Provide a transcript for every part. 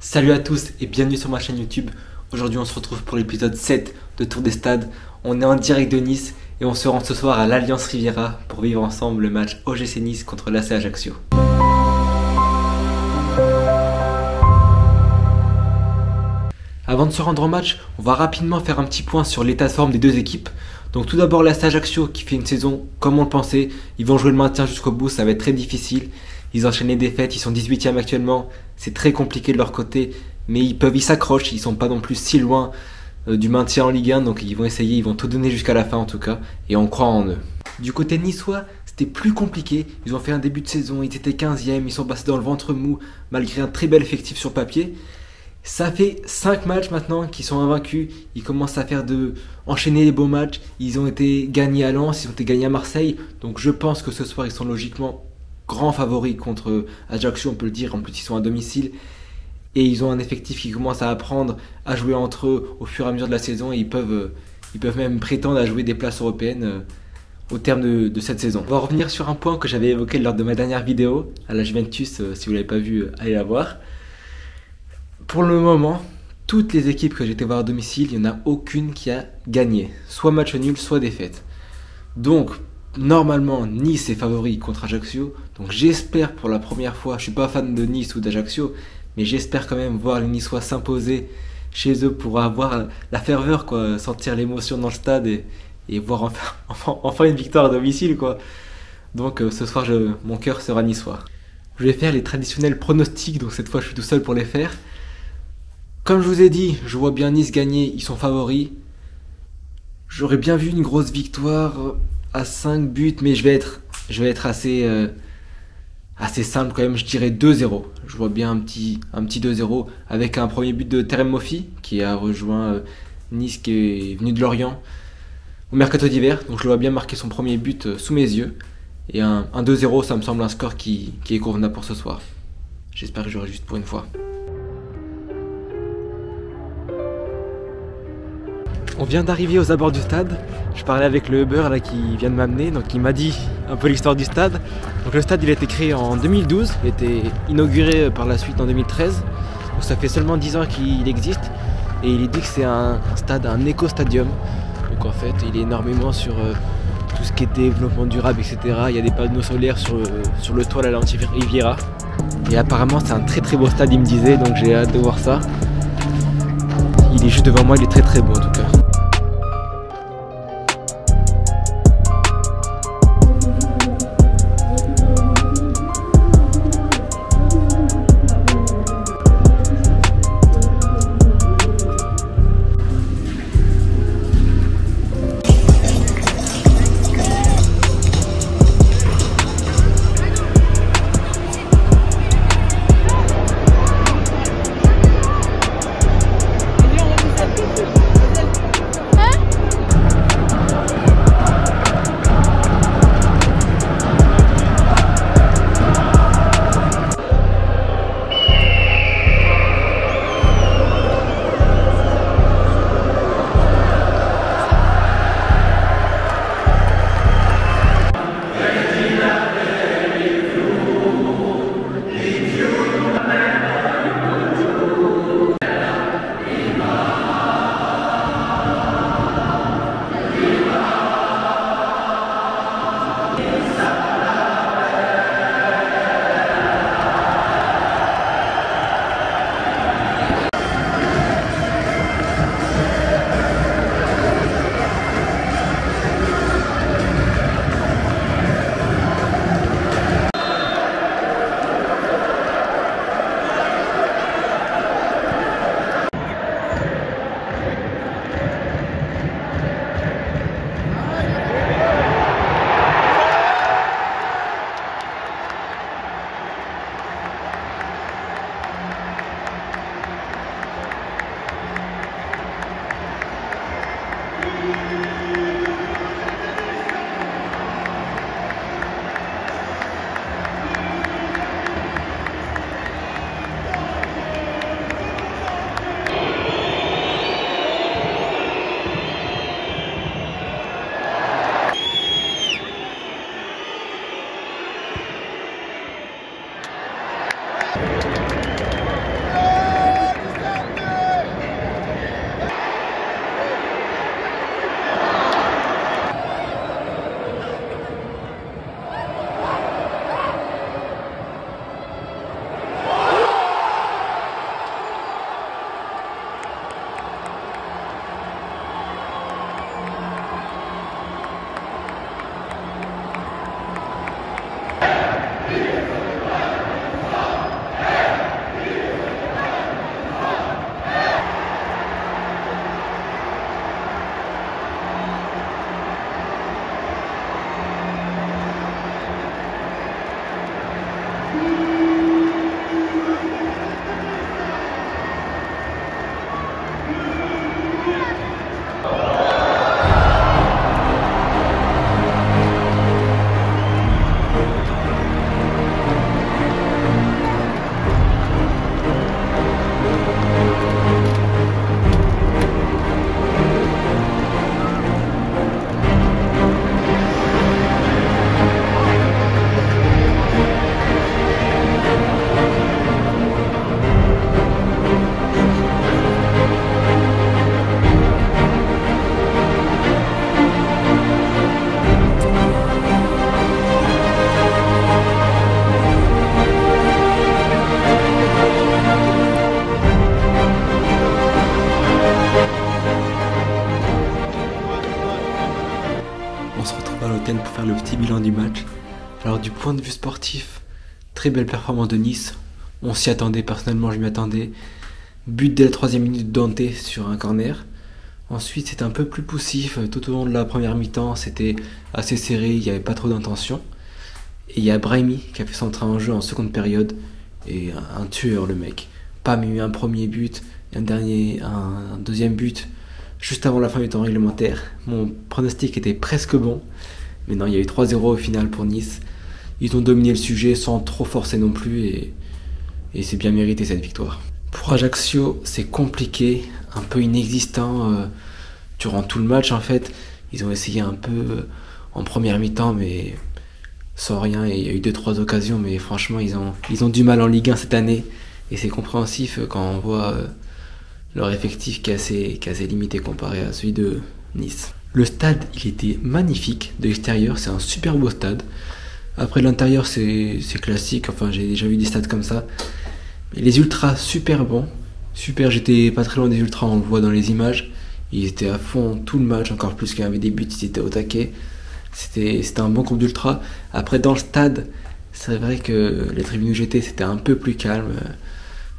Salut à tous et bienvenue sur ma chaîne YouTube. Aujourd'hui on se retrouve pour l'épisode 7 de Tour des Stades. On est en direct de Nice et on se rend ce soir à l'Alliance Riviera pour vivre ensemble le match OGC Nice contre l'AC Ajaccio. Avant de se rendre au match, on va rapidement faire un petit point sur l'état de forme des deux équipes. Donc tout d'abord l'AC Ajaccio qui fait une saison comme on le pensait. Ils vont jouer le maintien jusqu'au bout, ça va être très difficile. Ils enchaînent les défaites, ils sont 18e actuellement. C'est très compliqué de leur côté, mais ils s'accrochent, ils sont pas non plus si loin du maintien en Ligue 1. Donc ils vont essayer, ils vont tout donner jusqu'à la fin en tout cas. Et on croit en eux. Du côté niçois, c'était plus compliqué. Ils ont fait un début de saison, ils étaient 15e, ils sont passés dans le ventre mou malgré un très bel effectif sur papier. Ça fait 5 matchs maintenant qu'ils sont invaincus. Ils commencent à enchaîner les beaux matchs. Ils ont été gagnés à Lens, ils ont été gagnés à Marseille. Donc je pense que ce soir ils sont logiquement grands favoris contre Ajaccio, on peut le dire. En plus ils sont à domicile. Et ils ont un effectif qui commence à apprendre à jouer entre eux au fur et à mesure de la saison. Et ils peuvent même prétendre à jouer des places européennes au terme de cette saison. On va revenir sur un point que j'avais évoqué lors de ma dernière vidéo à la Juventus. Si vous ne l'avez pas vu, allez la voir. Pour le moment, toutes les équipes que j'ai été voir à domicile, il n'y en a aucune qui a gagné. Soit match nul, soit défaite. Donc, normalement, Nice est favori contre Ajaccio. Donc j'espère pour la première fois, je ne suis pas fan de Nice ou d'Ajaccio, mais j'espère quand même voir les Niçois s'imposer chez eux pour avoir la ferveur, quoi, sentir l'émotion dans le stade et voir enfin une victoire à domicile, quoi. Donc ce soir, mon cœur sera niçois. Je vais faire les traditionnels pronostics, donc cette fois je suis tout seul pour les faire. Comme je vous ai dit, je vois bien Nice gagner, ils sont favoris. J'aurais bien vu une grosse victoire à 5 buts, mais je vais être assez simple quand même, je dirais 2-0. Je vois bien un petit 2-0 avec un premier but de Terem Moffi qui a rejoint Nice, qui est venu de Lorient au mercato d'hiver. Donc je le vois bien marquer son premier but sous mes yeux. Et un 2-0, ça me semble un score qui est convenable pour ce soir. J'espère que j'aurai juste pour une fois. On vient d'arriver aux abords du stade. Je parlais avec le Uber là, qui vient de m'amener, donc il m'a dit un peu l'histoire du stade. Donc le stade il a été créé en 2012, il a été inauguré par la suite en 2013. Donc ça fait seulement 10 ans qu'il existe et il est dit que c'est un stade, un éco-stadium. Donc en fait il est énormément sur tout ce qui est développement durable, etc. Il y a des panneaux solaires sur le toit de l'Alliance Riviera. Et apparemment c'est un très très beau stade, il me disait, donc j'ai hâte de voir ça. Il est juste devant moi, il est très très beau en tout cas. l'antenne pour faire le petit bilan du match. Alors du point de vue sportif, très belle performance de Nice. On s'y attendait, personnellement je m'y attendais. But dès la 3e minute de Dante sur un corner. Ensuite c'était un peu plus poussif tout au long de la première mi-temps, c'était assez serré, il n'y avait pas trop d'intention. Et il y a Brahimi qui a fait son entrée en jeu en seconde période. Et un tueur le mec. Pam, il y a eu un premier but, un deuxième but juste avant la fin du temps réglementaire. Mon pronostic était presque bon. Mais non, il y a eu 3-0 au final pour Nice. Ils ont dominé le sujet sans trop forcer non plus et c'est bien mérité cette victoire. Pour Ajaccio, c'est compliqué, un peu inexistant durant tout le match en fait. Ils ont essayé un peu en première mi-temps mais sans rien. Et il y a eu 2-3 occasions mais franchement ils ont du mal en Ligue 1 cette année. Et c'est compréhensif quand on voit leur effectif qui est assez limité comparé à celui de Nice. Le stade, il était magnifique de l'extérieur, c'est un super beau stade. Après l'intérieur, c'est classique, enfin j'ai déjà vu des stades comme ça. Mais les ultras, super bons. Super, j'étais pas très loin des ultras, on le voit dans les images. Ils étaient à fond tout le match, encore plus qu'il y avait des buts, ils étaient au taquet. C'était un bon groupe d'ultras. Après dans le stade, c'est vrai que les tribunes où j'étais, c'était un peu plus calme.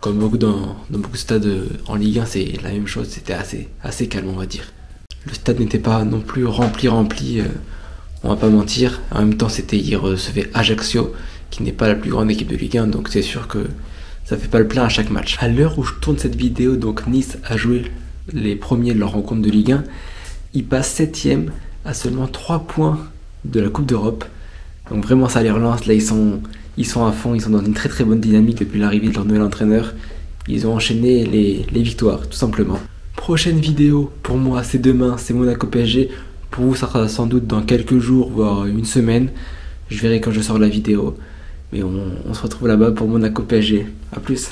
Comme dans beaucoup de stades en Ligue 1, c'est la même chose, c'était assez calme on va dire. Le stade n'était pas non plus rempli, on va pas mentir. En même temps, il recevait Ajaccio, qui n'est pas la plus grande équipe de Ligue 1, donc c'est sûr que ça fait pas le plein à chaque match. À l'heure où je tourne cette vidéo, donc Nice a joué les premiers de leur rencontre de Ligue 1. Ils passent 7ème à seulement 3 points de la Coupe d'Europe. Donc vraiment ça les relance, là ils sont à fond, ils sont dans une très très bonne dynamique depuis l'arrivée de leur nouvel entraîneur. Ils ont enchaîné les victoires, tout simplement. Prochaine vidéo, pour moi c'est demain, c'est Monaco PSG. Pour vous ça sera sans doute dans quelques jours, voire une semaine. Je verrai quand je sors la vidéo. Mais on se retrouve là-bas pour Monaco PSG. A plus.